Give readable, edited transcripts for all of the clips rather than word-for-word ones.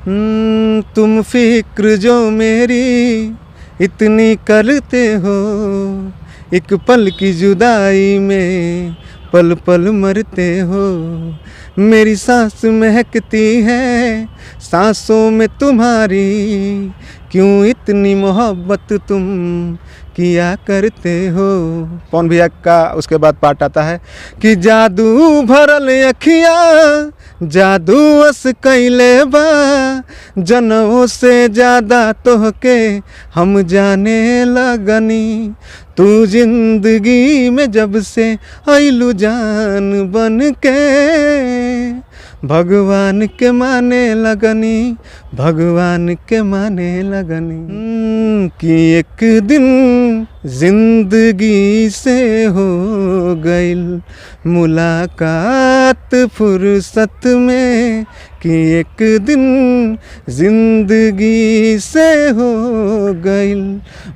तुम फिक्र जो मेरी इतनी करते हो, एक पल की जुदाई में पल पल मरते हो। मेरी सांस महकती है सांसों में तुम्हारी, क्यों इतनी मोहब्बत तुम किया करते हो। पवन भैया का उसके बाद पार्ट आता है कि जादू भरल अखियाँ जादू अस कैले बा, जनों से ज़्यादा तोहके हम जाने लगनी। तू जिंदगी में जब से आइलू जान बन के, भगवान के माने लगनी, भगवान के माने लगनी। कि एक दिन जिंदगी से हो गइल मुलाकात फुर्सत में, कि एक दिन जिंदगी से हो गइल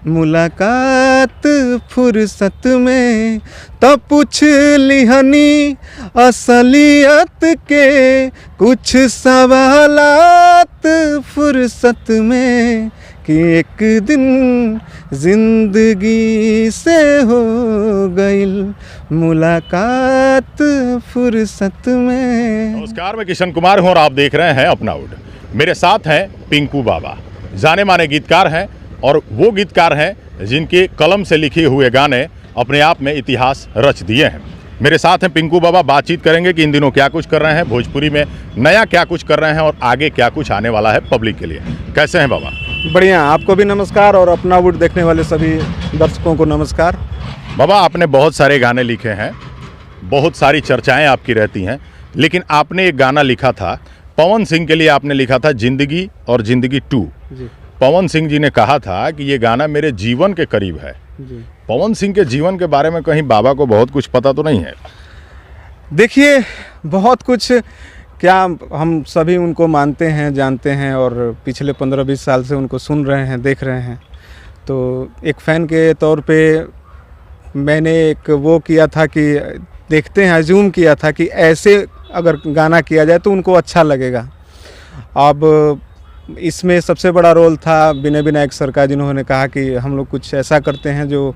मुलाकात फुर्सत में। तो पूछ लिहनी असलियत के कुछ सवालात फुर्सत में, कि एक दिन जिंदगी से हो गइल मुलाकात फुर्सत में। नमस्कार, मैं किशन कुमार हूँ और आप देख रहे हैं अपना वुड। मेरे साथ हैं पिंकू बाबा, जाने माने गीतकार हैं और वो गीतकार हैं जिनके कलम से लिखे हुए गाने अपने आप में इतिहास रच दिए हैं। मेरे साथ हैं पिंकू बाबा, बातचीत करेंगे कि इन दिनों क्या कुछ कर रहे हैं भोजपुरी में, नया क्या कुछ कर रहे हैं और आगे क्या कुछ आने वाला है पब्लिक के लिए। कैसे हैं बाबा? बढ़िया, आपको भी नमस्कार और अपना वुड देखने वाले सभी दर्शकों को नमस्कार। बाबा, आपने बहुत सारे गाने लिखे हैं, बहुत सारी चर्चाएं आपकी रहती हैं, लेकिन आपने एक गाना लिखा था पवन सिंह के लिए, आपने लिखा था जिंदगी और जिंदगी 2। पवन सिंह जी ने कहा था कि ये गाना मेरे जीवन के करीब है। पवन सिंह के जीवन के बारे में कहीं बाबा को बहुत कुछ पता तो नहीं है? देखिए, बहुत कुछ क्या, हम सभी उनको मानते हैं, जानते हैं और पिछले 15-20 साल से उनको सुन रहे हैं, देख रहे हैं। तो एक फ़ैन के तौर पे मैंने एक वो किया था कि देखते हैं, अज्यूम किया था कि ऐसे अगर गाना किया जाए तो उनको अच्छा लगेगा। अब इसमें सबसे बड़ा रोल था विनय विनायक सर का, जिन्होंने कहा कि हम लोग कुछ ऐसा करते हैं जो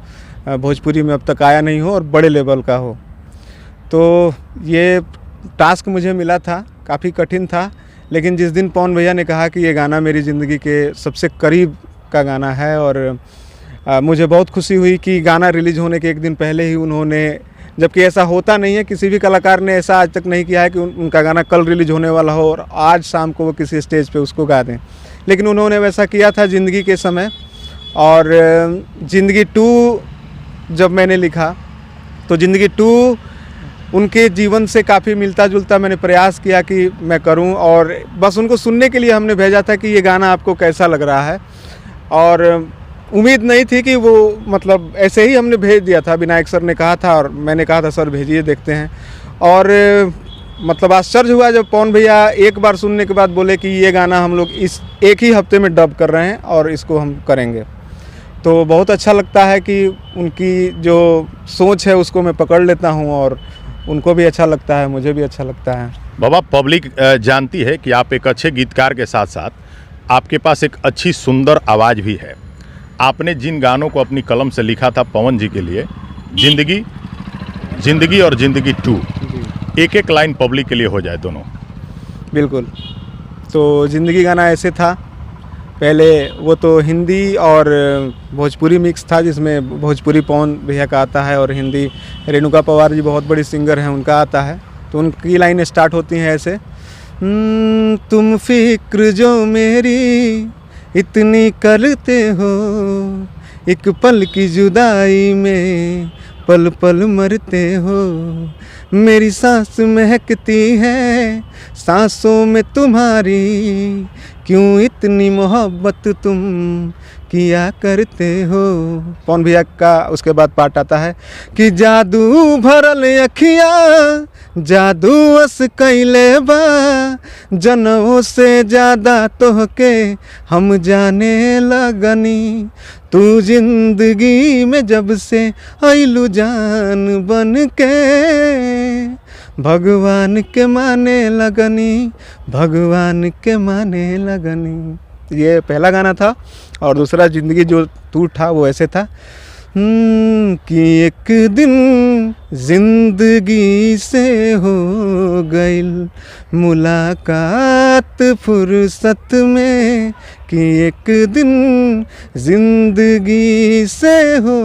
भोजपुरी में अब तक आया नहीं हो और बड़े लेवल का हो। तो ये टास्क मुझे मिला था, काफ़ी कठिन था, लेकिन जिस दिन पवन भैया ने कहा कि ये गाना मेरी ज़िंदगी के सबसे करीब का गाना है, और मुझे बहुत खुशी हुई कि गाना रिलीज़ होने के एक दिन पहले ही उन्होंने, जबकि ऐसा होता नहीं है, किसी भी कलाकार ने ऐसा आज तक नहीं किया है कि उनका गाना कल रिलीज होने वाला हो और आज शाम को वो किसी स्टेज पे उसको गा दें, लेकिन उन्होंने वैसा किया था ज़िंदगी के समय। और ज़िंदगी 2 जब मैंने लिखा तो ज़िंदगी 2 उनके जीवन से काफ़ी मिलता जुलता मैंने प्रयास किया कि मैं करूं, और बस उनको सुनने के लिए हमने भेजा था कि ये गाना आपको कैसा लग रहा है। और उम्मीद नहीं थी कि वो, मतलब ऐसे ही हमने भेज दिया था, विनायक सर ने कहा था और मैंने कहा था सर भेजिए, देखते हैं। और मतलब आश्चर्य हुआ जब पवन भैया एक बार सुनने के बाद बोले कि ये गाना हम लोग इस एक ही हफ्ते में डब कर रहे हैं और इसको हम करेंगे। तो बहुत अच्छा लगता है कि उनकी जो सोच है उसको मैं पकड़ लेता हूँ और उनको भी अच्छा लगता है, मुझे भी अच्छा लगता है। बाबा, पब्लिक जानती है कि आप एक अच्छे गीतकार के साथ साथ आपके पास एक अच्छी सुंदर आवाज़ भी है। आपने जिन गानों को अपनी कलम से लिखा था पवन जी के लिए, जिंदगी और जिंदगी 2, एक एक लाइन पब्लिक के लिए हो जाए दोनों। बिल्कुल। तो ज़िंदगी गाना ऐसे था, पहले वो तो हिंदी और भोजपुरी मिक्स था, जिसमें भोजपुरी पवन भैया का आता है और हिंदी रेणुका पवार जी बहुत बड़ी सिंगर हैं, उनका आता है। तो उनकी लाइनें स्टार्ट होती हैं ऐसे, तुम फिक्र जो मेरी इतनी करते हो, एक पल की जुदाई में पल पल मरते हो। मेरी सांस महकती है सांसों में तुम्हारी, क्यों इतनी मोहब्बत तुम किया करते हो। पवन भैया का उसके बाद पार्ट आता है कि जादू भरल अखियाँ जादू अस कैले बा, जनों से ज़्यादा तोहके हम जाने लगनी। तू जिंदगी में जब से आइलू जान बन के, भगवान के माने लगनी, भगवान के माने लगनी। ये पहला गाना था। और दूसरा ज़िंदगी जो तू था वो ऐसे था कि एक दिन जिंदगी से हो गइल मुलाकात फुर्सत में, कि एक दिन जिंदगी से हो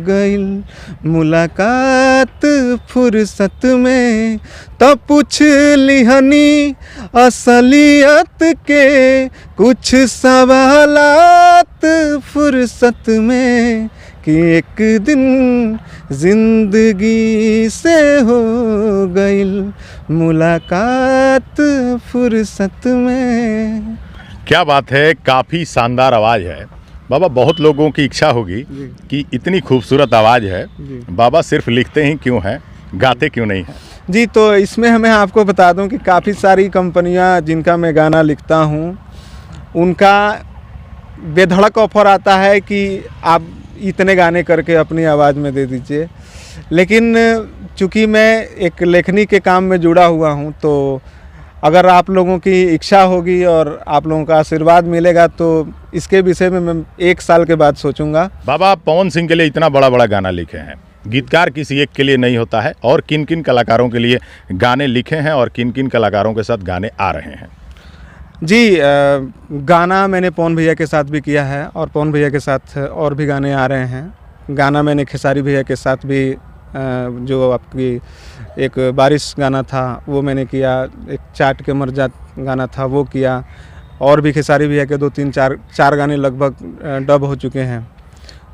गइल मुलाकात फुर्सत में, तब पूछ लिहनी असलियत के कुछ सवालात फुर्सत में, कि एक दिन जिंदगी से हो गइल मुलाकात फुर्सत में। क्या बात है, काफ़ी शानदार आवाज़ है बाबा। बहुत लोगों की इच्छा होगी कि इतनी खूबसूरत आवाज़ है बाबा, सिर्फ लिखते ही क्यों हैं, गाते क्यों नहीं हैं? जी, तो इसमें मैं आपको बता दूं कि काफ़ी सारी कंपनियां जिनका मैं गाना लिखता हूं, उनका बेधड़क ऑफर आता है कि आप इतने गाने करके अपनी आवाज़ में दे दीजिए। लेकिन चूँकि मैं एक लेखनी के काम में जुड़ा हुआ हूं, तो अगर आप लोगों की इच्छा होगी और आप लोगों का आशीर्वाद मिलेगा तो इसके विषय में मैं 1 साल के बाद सोचूंगा। बाबा, आप पवन सिंह के लिए इतना बड़ा बड़ा गाना लिखे हैं, गीतकार किसी एक के लिए नहीं होता है, और किन किन कलाकारों के लिए गाने लिखे हैं और किन किन कलाकारों के साथ गाने आ रहे हैं? जी, गाना मैंने पवन भैया के साथ भी किया है और पवन भैया के साथ और भी गाने आ रहे हैं। गाना मैंने खेसारी भैया के साथ भी जो आपकी एक बारिश गाना था वो मैंने किया, एक चाट के मर जात गाना था वो किया, और भी खेसारी भैया के 2-3-4 गाने लगभग डब हो चुके हैं,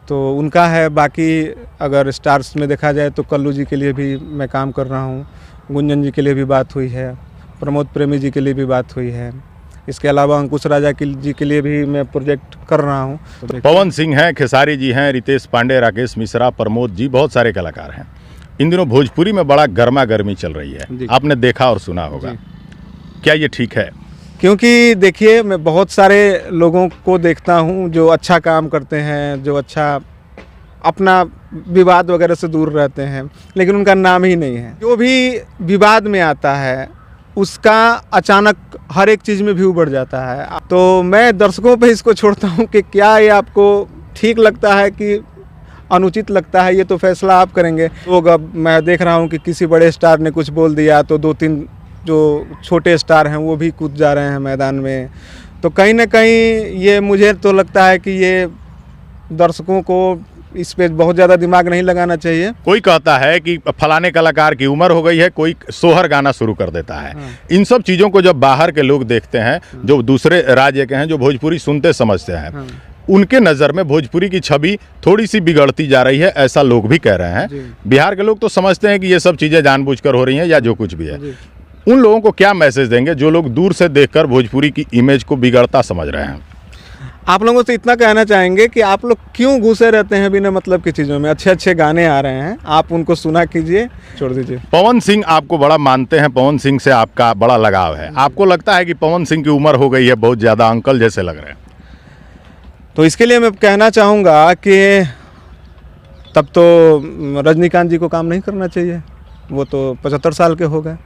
तो उनका है। बाकी अगर स्टार्स में देखा जाए तो कल्लू जी के लिए भी मैं काम कर रहा हूँ, गुंजन जी के लिए भी बात हुई है, प्रमोद प्रेमी जी के लिए भी बात हुई है, इसके अलावा अंकुश राजा जी के लिए भी मैं प्रोजेक्ट कर रहा हूँ। तो पवन सिंह हैं, खेसारी जी हैं, रितेश पांडे, राकेश मिश्रा, प्रमोद जी, बहुत सारे कलाकार हैं। इन दिनों भोजपुरी में बड़ा गर्मा गर्मी चल रही है, आपने देखा और सुना होगा, क्या ये ठीक है? क्योंकि देखिए, मैं बहुत सारे लोगों को देखता हूँ जो अच्छा काम करते हैं, जो अच्छा अपना विवाद वगैरह से दूर रहते हैं, लेकिन उनका नाम ही नहीं है। जो भी विवाद में आता है उसका अचानक हर एक चीज़ में व्यू बढ़ जाता है। तो मैं दर्शकों पे इसको छोड़ता हूँ कि क्या ये आपको ठीक लगता है कि अनुचित लगता है, ये तो फैसला आप करेंगे। लोग, अब मैं देख रहा हूँ कि किसी बड़े स्टार ने कुछ बोल दिया तो 2-3 जो छोटे स्टार हैं वो भी कूद जा रहे हैं मैदान में। तो कहीं ना कहीं ये मुझे तो लगता है कि ये दर्शकों को इस पे बहुत ज़्यादा दिमाग नहीं लगाना चाहिए। कोई कहता है कि फलाने कलाकार की उम्र हो गई है, कोई सोहर गाना शुरू कर देता है। इन सब चीज़ों को जब बाहर के लोग देखते हैं, जो दूसरे राज्य के हैं, जो भोजपुरी सुनते समझते हैं, उनके नज़र में भोजपुरी की छवि थोड़ी सी बिगड़ती जा रही है, ऐसा लोग भी कह रहे हैं। बिहार के लोग तो समझते हैं कि ये सब चीज़ें जानबूझकर हो रही हैं या जो कुछ भी है। उन लोगों को क्या मैसेज देंगे जो लोग दूर से देखकर भोजपुरी की इमेज को बिगड़ता समझ रहे हैं? आप लोगों से इतना कहना चाहेंगे कि आप लोग क्यों घुसे रहते हैं बिना मतलब की चीज़ों में। अच्छे अच्छे गाने आ रहे हैं, आप उनको सुना कीजिए, छोड़ दीजिए। पवन सिंह आपको बड़ा मानते हैं, पवन सिंह से आपका बड़ा लगाव है, आपको लगता है कि पवन सिंह की उम्र हो गई है, बहुत ज़्यादा अंकल जैसे लग रहे हैं? तो इसके लिए मैं कहना चाहूँगा कि तब तो रजनीकांत जी को काम नहीं करना चाहिए, वो तो 75 साल के हो गए।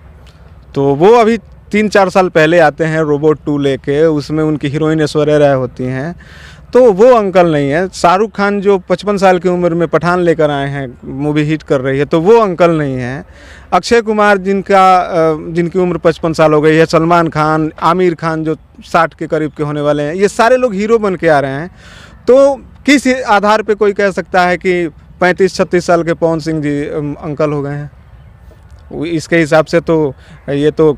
तो वो अभी 3-4 साल पहले आते हैं रोबोट 2 लेके, उसमें उनकी हीरोइन ऐश्वर्या राय होती हैं, तो वो अंकल नहीं है। शाहरुख खान जो 55 साल की उम्र में पठान लेकर आए हैं, मूवी हिट कर रही है, तो वो अंकल नहीं है। अक्षय कुमार जिनकी उम्र 55 साल हो गई है, सलमान खान, आमिर खान जो 60 के करीब के होने वाले हैं, ये सारे लोग हीरो बन के आ रहे हैं। तो किस आधार पे कोई कह सकता है कि 35-36 साल के पवन सिंह जी अंकल हो गए हैं? इसके हिसाब से तो ये तो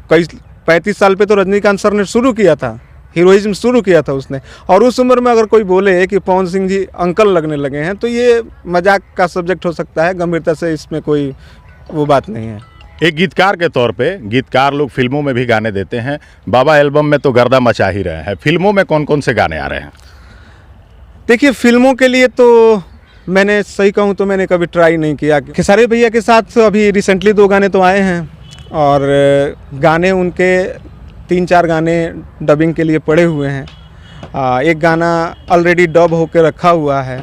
35 साल पे तो रजनीकांत सर ने शुरू किया था, हीरोइज्म शुरू किया था उसने, और उस उम्र में अगर कोई बोले कि पवन सिंह जी अंकल लगने लगे हैं तो ये मजाक का सब्जेक्ट हो सकता है। गंभीरता से इसमें कोई वो बात नहीं है। एक गीतकार के तौर पे, गीतकार लोग फिल्मों में भी गाने देते हैं, बाबा एल्बम में तो गर्दा मचा ही रहे हैं, फिल्मों में कौन कौन से गाने आ रहे हैं? देखिए, फिल्मों के लिए तो मैंने सही कहूँ तो मैंने कभी ट्राई नहीं किया। खेसारी भैया के साथ अभी रिसेंटली 2 गाने तो आए हैं, और गाने उनके 3-4 गाने डबिंग के लिए पड़े हुए हैं। एक गाना ऑलरेडी डब होकर रखा हुआ है,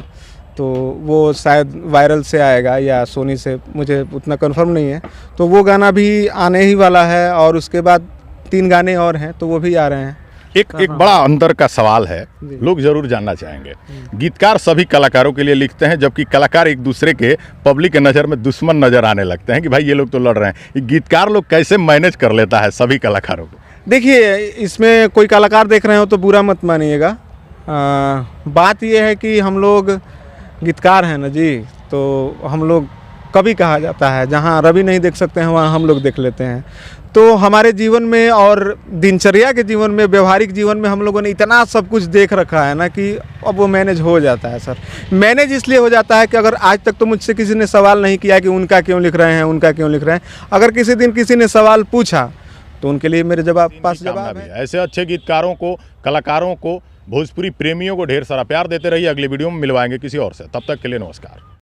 तो वो शायद वायरल से आएगा या सोनी से, मुझे उतना कंफर्म नहीं है। तो वो गाना भी आने ही वाला है और उसके बाद 3 गाने और हैं तो वो भी आ रहे हैं। एक बड़ा अंदर का सवाल है, लोग जरूर जानना चाहेंगे। गीतकार सभी कलाकारों के लिए लिखते हैं, जबकि कलाकार एक दूसरे के पब्लिक के नज़र में दुश्मन नजर आने लगते हैं कि भाई ये लोग तो लड़ रहे हैं। ये गीतकार लोग कैसे मैनेज कर लेता है सभी कलाकारों को? देखिए, इसमें कोई कलाकार देख रहे हो तो बुरा मत मानिएगा। बात ये है कि हम लोग गीतकार हैं ना जी, तो हम लोग कभी कहा जाता है जहाँ रवि नहीं देख सकते हैं वहाँ हम लोग देख लेते हैं। तो हमारे जीवन में और दिनचर्या के जीवन में, व्यवहारिक जीवन में हम लोगों ने इतना सब कुछ देख रखा है ना कि अब वो मैनेज हो जाता है सर। मैनेज इसलिए हो जाता है कि अगर आज तक तो मुझसे किसी ने सवाल नहीं किया कि उनका क्यों लिख रहे हैं, उनका क्यों लिख रहे हैं। अगर किसी दिन किसी ने सवाल पूछा तो उनके लिए मेरे पास जवाब है। ऐसे अच्छे गीतकारों को, कलाकारों को, भोजपुरी प्रेमियों को ढेर सारा प्यार देते रहिए। अगले वीडियो में मिलवाएंगे किसी और से, तब तक के लिए नमस्कार।